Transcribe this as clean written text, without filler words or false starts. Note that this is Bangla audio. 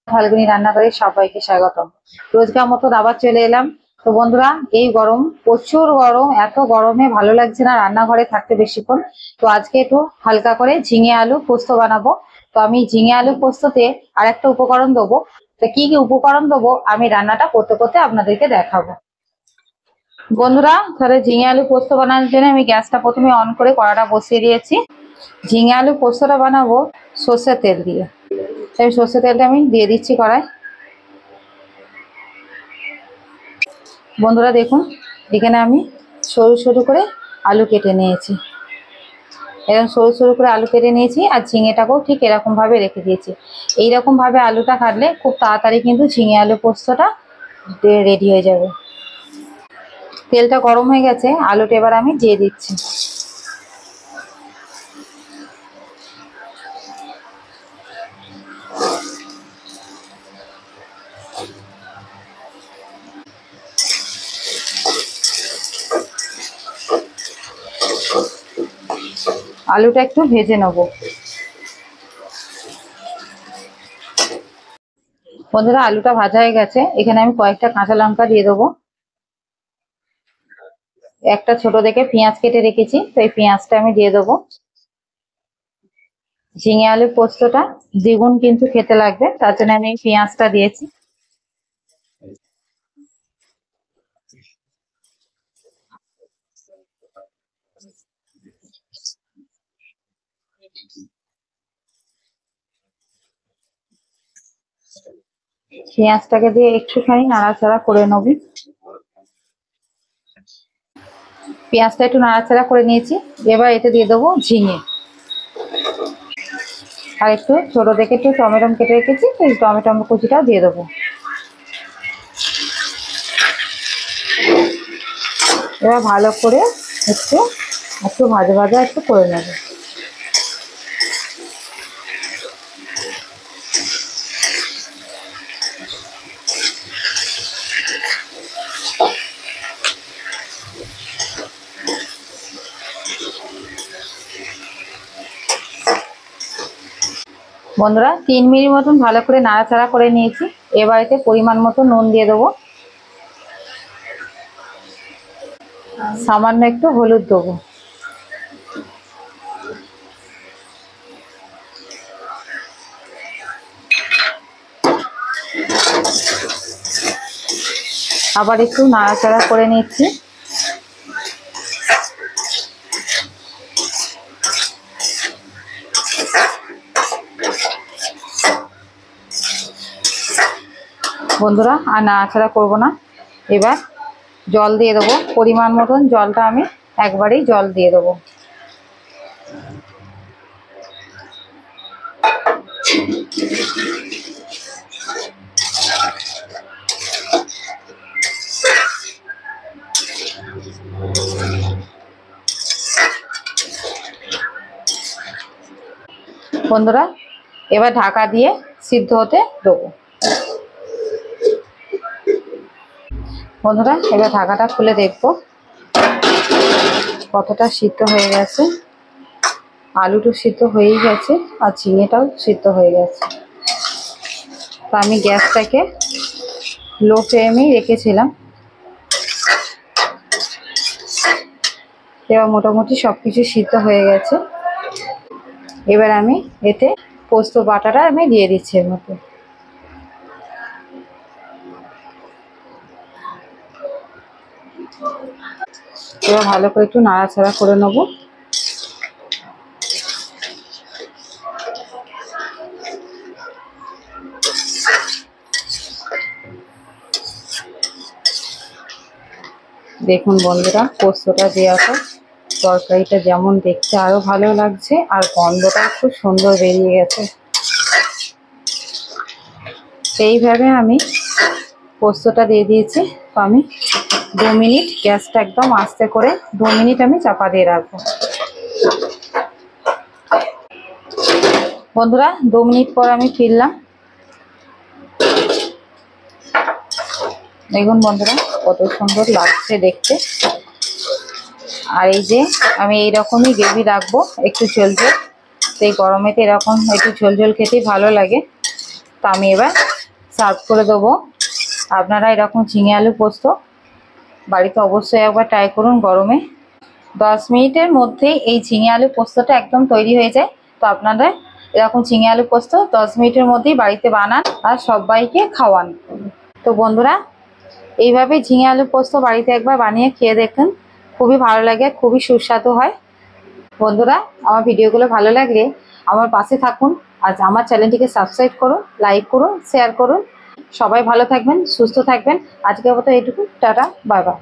ফাল্গুনি রান্নাঘরে সবাইকে স্বাগতম। রোজকার মতো আবার চলে এলাম। তো বন্ধুরা, এই গরম, প্রচুর গরম, এত গরমে ভালো লাগছে না রান্নাঘরে থাকতে বেশিক্ষণ। তো আজকে একটু হালকা করে ঝিঙে আলু পোস্ত বানাবো। তো আমি ঝিঙে আলু পোস্ততে আর একটা উপকরণ দেবো। তো কি কি উপকরণ দেবো আমি রান্নাটা করতে করতে আপনাদেরকে দেখাবো। বন্ধুরা, তাহলে ঝিঙে আলু পোস্ত বানানোর জন্য আমি গ্যাসটা প্রথমে অন করে কড়াটা বসিয়ে দিয়েছি। ঝিঙে আলু পোস্তটা বানাবো সর্ষের তেল দিয়ে। তাই সর্ষের তেলটা আমি দিয়ে দিচ্ছি কড়াই। বন্ধুরা দেখুন, এখানে আমি সরু সরু করে আলু কেটে নিয়েছি। এরকম সরু সরু করে আলু কেটে নিয়েছি, আর ঝিঙেটাকেও ঠিক এরকম ভাবে রেখে দিয়েছি। এইরকম ভাবে আলুটা কাটলে খুব তাড়াতাড়ি কিন্তু ঝিঙে আলু পোস্তটা রেডি হয়ে যাবে। তেলটা গরম হয়ে গেছে, আলুটা এবার আমি দিয়ে দিচ্ছি। আলুটা একটু ভেজে নেব। বন্ধুরা, আলুটা ভাজা হয়ে গেছে, এখানে আমি কয়েকটা কাঁচা লঙ্কা দিয়ে দেবো। একটা ছোট দেখে পেঁয়াজ কেটে রেখেছি, তো এই পেঁয়াজটা আমি দিয়ে দেবো। ঝিঙে আলু পোস্তটা দ্বিগুণ কিন্তু খেতে লাগবে, তার জন্য আমি পেঁয়াজটা দিয়েছি। পেঁয়াজটাকে দিয়ে একটুখানি নাড়াচাড়া করে নেব। পেঁয়াজটা একটু নাড়াচাড়া করে নিয়েছি, এবার এতে দিয়ে দেবো ঝিঙে। আর একটু ছোট দেখে একটু টমেটো কেটে রেখেছি, এই টমেটো কুচিটাও দিয়ে দেবো। এবার ভালো করে একটু একটু ভাজা ভাজা একটু করে নেব। বন্ধুরা, 3 মিনিট মতন ভালো করে নাড়াচাড়া করে নিয়েছি। এবার এতে পরিমাণ মতো নুন দিয়ে দেবো, সামান্য একটু হলুদ দেবো। আবার একটু নাড়াচাড়া করে নিচ্ছি। বন্ধুরা, আর নাড়াচাড়া করবো না, এবার জল দিয়ে দেবো পরিমাণ মতন। জলটা আমি একবারেই জল দিয়ে দেবো। বন্ধুরা, এবার ঢাকা দিয়ে সিদ্ধ হতে দেবো। বন্ধুরা, এবার ঢাকাটা খুলে দেখবো কতটা সিদ্ধ হয়ে গেছে। আলুটা সিদ্ধ হয়েই গেছে, আর ঝিঙেটাও সিদ্ধ হয়ে গেছে। তো আমি গ্যাসটাকে লো ফ্লেমেই রেখেছিলাম। এবার মোটামুটি সবকিছু সিদ্ধ হয়ে গেছে। এবার আমি এতে পোস্ত বাটাটা আমি দিয়ে দিচ্ছি এর মধ্যে। এবার ভালো করে একটু নাড়াচাড়া করে নেবো। দেখুন বন্ধুরা, পোস্তটা দেওয়ার পর তরকারিটা যেমন দেখতে আরো ভালো লাগছে, আর গন্ধটা খুব সুন্দর বেরিয়ে গেছে। এইভাবে আমি পোস্তটা দিয়ে দিয়েছি। তো আমি 2 মিনিট গ্যাসটা একদম আস্তে করে 2 মিনিট আমি চাপা দিয়ে রাখবো। বন্ধুরা, 2 মিনিট পর আমি ফিরলাম। দেখুন বন্ধুরা, কত সুন্দর লাগছে দেখতে। আর এই যে আমি এইরকমই গ্রেভি রাখবো, একটু ঝোল ঝোল। তো এই গরমেতে এরকম একটু ঝোল ঝোল খেতেই ভালো লাগে। তো আমি এবার সার্ভ করে দেবো। আপনারা এরকম ঝিঙে আলু পোস্ত বাড়িতে অবশ্যই একবার ট্রাই করুন গরমে। 10 মিনিটের মধ্যেই এই ঝিঙে আলু পোস্তটা একদম তৈরি হয়ে যায়। তো আপনারা এরকম ঝিঙে আলু পোস্ত 10 মিনিটের মধ্যেই বাড়িতে বানান আর সবাইকে খাওয়ান। তো বন্ধুরা, এইভাবে ঝিঙে আলু পোস্ত বাড়িতে একবার বানিয়ে খেয়ে দেখুন, খুবই ভালো লাগে, খুবই সুস্বাদু হয়। বন্ধুরা, আমার ভিডিওগুলো ভালো লাগলে আমার পাশে থাকুন আর আমার চ্যানেলটিকে সাবস্ক্রাইব করুন, লাইক করুন, শেয়ার করুন। সবাই ভালো থাকবেন, সুস্থ থাকবেন। আজকের মতো এইটুকু, টাটা, বাই বাই।